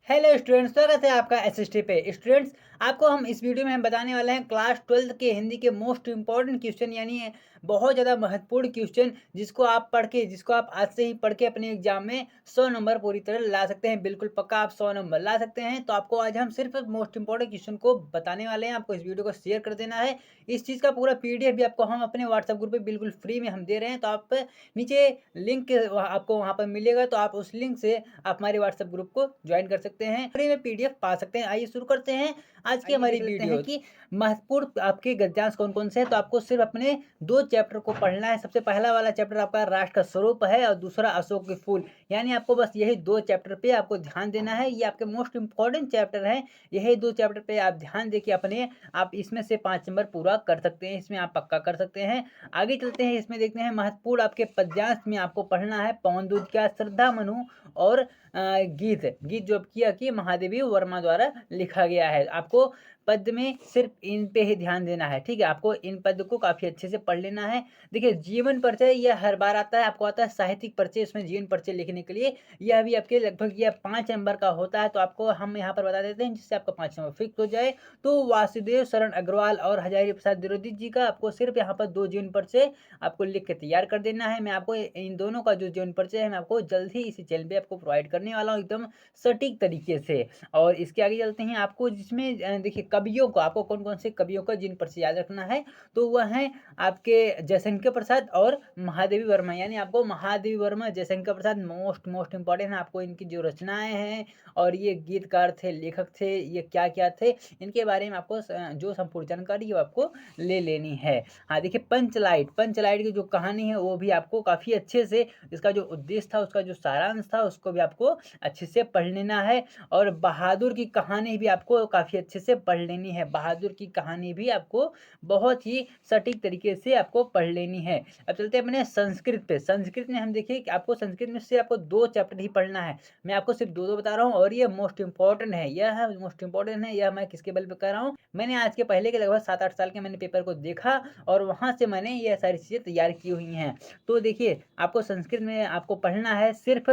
Hello students, स्वागत है आपका एसएसटी पे। स्टूडेंट्स, आपको हम इस वीडियो में हम बताने वाले हैं क्लास 12 के हिंदी के मोस्ट इंपॉर्टेंट क्वेश्चन, यानी बहुत ज़्यादा महत्वपूर्ण क्वेश्चन जिसको आप आज से ही पढ़ के अपने एग्जाम में 100 नंबर पूरी तरह ला सकते हैं। बिल्कुल पक्का आप 100 नंबर ला सकते हैं। तो आपको आज हम सिर्फ मोस्ट इंपॉर्टेंट क्वेश्चन को बताने वाले हैं। आपको इस वीडियो को शेयर कर देना है। इस चीज़ का पूरा पीडीएफ भी आपको हम अपने व्हाट्सएप ग्रुप पर बिल्कुल फ्री में हम दे रहे हैं। तो आप नीचे लिंक आपको वहाँ पर मिलेगा, तो आप उस लिंक से आप हमारे व्हाट्सएप ग्रुप को ज्वाइन कर सकते हैं, फ्री में पीडीएफ पा सकते हैं। आइए शुरू करते हैं आज की हमारी वीडियो कि महत्वपूर्ण आपके गद्यांश कौन कौन से हैं। तो आपको सिर्फ अपने 2 चैप्टर को पढ़ना है। सबसे पहला वाला चैप्टर आपका राष्ट्र का स्वरूप है और दूसरा अशोक के फूल। यानी आपको बस यही 2 चैप्टर पे आपको ध्यान देना है। ये आपके मोस्ट इंपॉर्टेंट चैप्टर हैं। यही 2 चैप्टर पे आप ध्यान देके आप इसमें से 5 नंबर पूरा कर सकते हैं। इसमें आप पक्का कर सकते हैं। आगे चलते हैं, इसमें देखते हैं महत्वपूर्ण आपके पद्यांश में आपको पढ़ना है पवन दूत का, श्रद्धा मनु और गीत जो किया कि महादेवी वर्मा द्वारा लिखा गया है। आपको पद में सिर्फ इन पे ही ध्यान देना है, ठीक है। आपको इन पद को काफी अच्छे से पढ़ लेना है। देखिए, जीवन परिचय यह हर बार आता है, आपको आता है साहित्यिक परिचय। इसमें जीवन परिचय लिखने के लिए यह भी आपके लगभग यह 5 नंबर का होता है। तो आपको हम यहाँ पर बता देते हैं जिससे आपका 5 नंबर फिक्स हो जाए। तो वासुदेव शरण अग्रवाल और हजारी प्रसाद द्विवेदी जी का आपको सिर्फ यहाँ पर 2 जीवन परिचय आपको लिख के तैयार कर देना है। मैं आपको इन दोनों का जो जीवन परिचय है मैं आपको जल्द ही इसी चैनल पे आपको प्रोवाइड करने वाला हूँ, एकदम सटीक तरीके से। और इसके आगे चलते हैं, आपको जिसमें देखिए कवियों को, आपको कौन कौन से कवियों का जिन पर याद रखना है। तो वह है आपके जयशंकर प्रसाद और महादेवी वर्मा। यानी आपको महादेवी वर्मा, जयशंकर प्रसाद मोस्ट इंपॉर्टेंट है। आपको इनकी जो रचनाएं हैं और ये गीतकार थे, लेखक थे, ये क्या क्या थे, इनके बारे में आपको जो संपूर्ण जानकारी है वो आपको ले लेनी है। हाँ देखिए, पंचलाइट की जो कहानी है वो भी आपको काफ़ी अच्छे से, इसका जो उद्देश्य था, उसका जो सारांश था, उसको भी आपको अच्छे से पढ़ लेना है। और बहादुर की कहानी भी आपको काफ़ी अच्छे से पढ़ लेनी है। बहादुर की कहानी भी आपको बहुत ही सटीक तरीके से आपको पढ़ लेनी है। अब चलते हैं अपने संस्कृत पे। संस्कृत में हम देखिए कि आपको संस्कृत में से आपको 2 चैप्टर ही पढ़ना है। मैं आपको सिर्फ 2-2 बता रहा हूँ और ये मोस्ट इंपॉर्टेंट है। यह मोस्ट इंपॉर्टेंट है। यह मैं किसके बल पे कर रहा हूँ, मैंने आज के पहले के लगभग 7-8 साल के मैंने पेपर को देखा और वहाँ से मैंने ये सारी चीज़ें तैयार की हुई हैं। तो देखिए, आपको संस्कृत में आपको पढ़ना है सिर्फ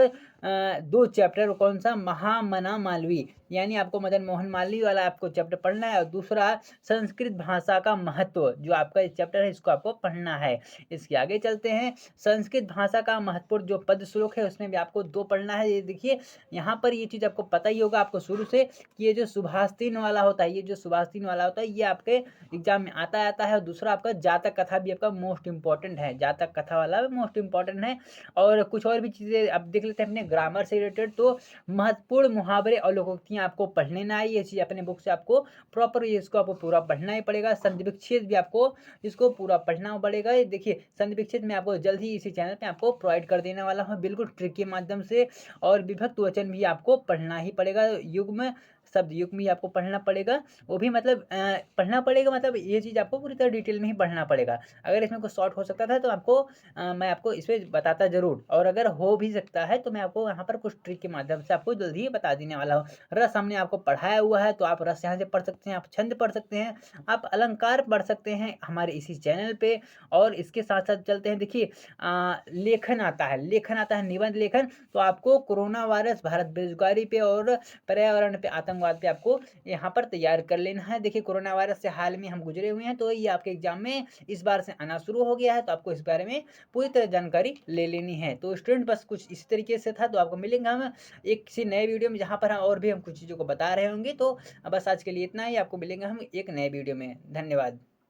2 चैप्टर। कौन सा? महामना मालवी, यानी आपको मदन मोहन मालवीय वाला आपको चैप्टर पढ़ना है। और दूसरा संस्कृत भाषा का महत्व, जो आपका इस चैप्टर है, इसको आपको पढ़ना है। इसके आगे चलते हैं, संस्कृत भाषा का महत्वपूर्ण जो पद श्लोक है उसमें भी आपको 2 पढ़ना है। ये देखिए, यहाँ पर ये चीज़ आपको पता ही होगा आपको शुरू से कि ये जो सुभाषित वाला होता है, ये आपके एग्जाम में आता है। और दूसरा आपका जातक कथा भी आपका मोस्ट इंपॉर्टेंट है। जातक कथा वाला मोस्ट इंपॉर्टेंट है। और कुछ और भी चीज़ें आप देख लेते हैं अपने ग्रामर से रिलेटेड। तो महत्वपूर्ण मुहावरे और लोकोक्तियाँ आपको पढ़ लेना है। ये चीज़ अपने बुक से आपको प्रॉपर इसको आपको पूरा पढ़ना ही पड़ेगा। संधि विच्छेद भी आपको इसको पूरा पढ़ना पड़ेगा। ये देखिए, संधि विच्छेद में आपको जल्द ही इसी चैनल पे आपको प्रोवाइड कर देने वाला हूँ, बिल्कुल ट्रिक के माध्यम से। और विभक्त वचन भी आपको पढ़ना ही पड़ेगा। युग्म शब्द युग्म भी आपको पढ़ना पड़ेगा। वो भी मतलब पढ़ना पड़ेगा, मतलब ये चीज़ आपको पूरी तरह डिटेल में ही पढ़ना पड़ेगा। अगर इसमें कुछ शॉर्ट हो सकता था तो आपको मैं आपको इस पर बताता ज़रूर। और अगर हो भी सकता है तो मैं आपको यहाँ पर कुछ ट्रिक के माध्यम से आपको जल्दी ही बता देने वाला हूँ। रस हमने आपको पढ़ाया हुआ है, तो आप रस यहाँ से पढ़ सकते हैं, आप छंद पढ़ सकते हैं, आप अलंकार पढ़ सकते हैं हमारे इसी चैनल पे। और इसके साथ साथ चलते हैं, देखिए लेखन आता है, निबंध लेखन। तो आपको कोरोना वायरस, भारत बेरोजगारी पे और पर्यावरण पे, आतंकवाद पे आपको यहाँ पर तैयार कर लेना है। देखिए, कोरोना वायरस से हाल में हम गुजरे हुए हैं, तो ये आपके एग्जाम में इस बार से आना शुरू हो गया है। तो आपको इस बारे में पूरी तरह जानकारी ले लेनी है। तो स्टूडेंट, बस कुछ इसी तरीके से था। तो आपको मिलेंगे हम एक किसी नए वीडियो में, जहाँ पर और भी हम कुछ चीज़ों को बता रहे होंगे। तो बस आज के लिए इतना ही। आपको मिलेंगे हम एक नए वीडियो में। धन्यवाद।